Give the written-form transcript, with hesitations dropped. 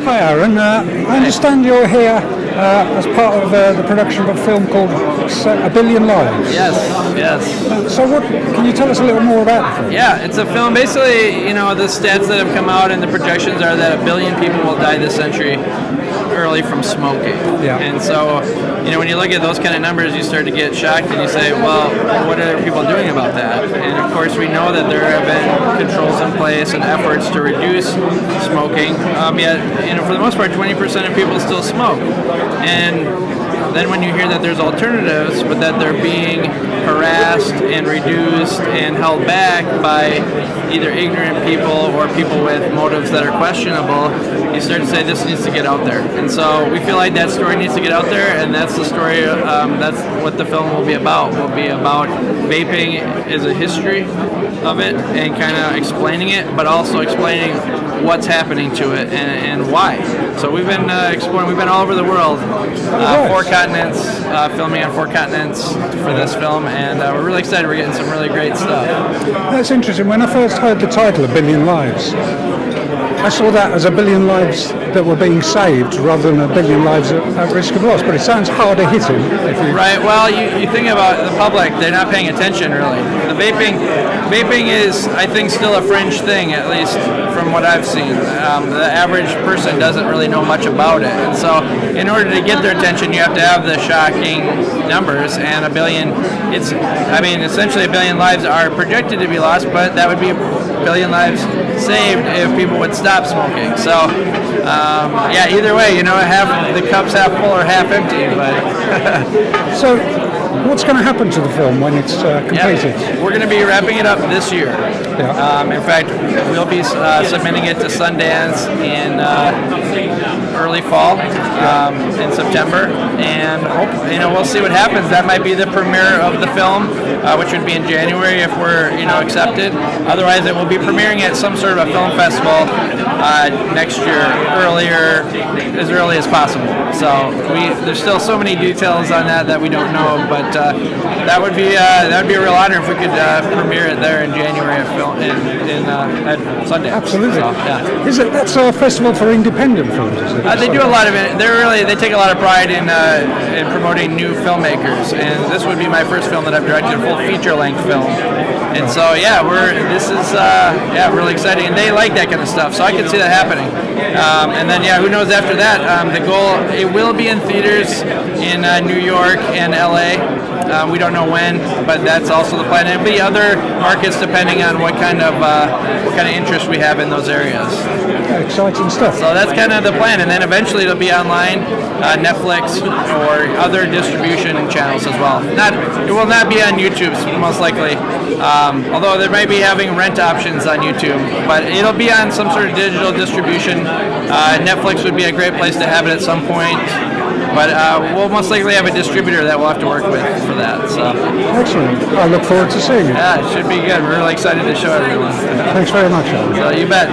Hi Aaron, I understand you're here as part of the production of a film called A Billion Lives. Yes, yes. So what, can you tell us a little more about the film? Yeah, it's a film, basically, you know, the stats that have come out and the projections are that 1 billion people will die this century early from smoking. Yeah. And so, you know, when you look at those kind of numbers, you start to get shocked and you say, well, what are people doing about that? And of course, we know that there have been controls in place and efforts to reduce smoking, yet, you know, for the most part, 20% of people still smoke. And then when you hear that there's alternatives, but that they're being harassed and reduced and held back by either ignorant people or people with motives that are questionable, you start to say this needs to get out there. And so we feel like that story needs to get out there, and that's the story, that's what the film will be about. Will be about vaping as a history of it and kind of explaining it, but also explaining what's happening to it and why. So we've been exploring, we've been all over the world, 4 continents, filming on 4 continents for this film, and we're really excited. We're getting some really great stuff. That's interesting. When I first heard the title, A Billion Lives, I saw that as 1 billion lives that were being saved rather than 1 billion lives at risk of loss, but it sounds harder hitting. Right, well, you think about the public, they're not paying attention really. The vaping is, I think, still a fringe thing, at least from what I've seen. The average person doesn't really know much about it, and so in order to get their attention, you have to have the shocking numbers, and 1 billion, it's, I mean, essentially 1 billion lives are projected to be lost, but that would be 1 billion lives saved if people would stop smoking. So, yeah, either way, you know, the cup's half full or half empty. But so, what's going to happen to the film when it's completed? Yeah, we're going to be wrapping it up this year. Yeah. In fact, we'll be submitting it to Sundance in early fall, in September, and you know, we'll see what happens. That might be the premiere of the film, which would be in January if we're, you know, accepted. Otherwise, it will be premiering at some sort of a film festival next year, as early as possible. So there's still so many details on that we don't know, but that would be a real honor if we could premiere it there in January at Sundance. Absolutely. So, yeah. That's a festival for independent films, is it? They do a lot of it. They take a lot of pride in promoting new filmmakers, and this would be my first film that I've directed, a full feature-length film. And so, yeah, this is really exciting, and they like that kind of stuff. So I can see that happening. And then, yeah, who knows after that? The goal, it will be in theaters in New York and LA. We don't know when, but that's also the plan. It'll be other markets depending on what kind of interest we have in those areas. Exciting stuff. So that's kind of the plan, and then eventually it'll be online, Netflix or other distribution channels as well. It will not be on YouTube, most likely, although they may be having rent options on YouTube, but it'll be on some sort of digital distribution. Netflix would be a great place to have it at some point, but we'll most likely have a distributor that we'll have to work with for that. So. Excellent. I look forward to seeing it. Yeah, it should be good. We're really excited to show everyone. Thanks very much, Alan. So you bet.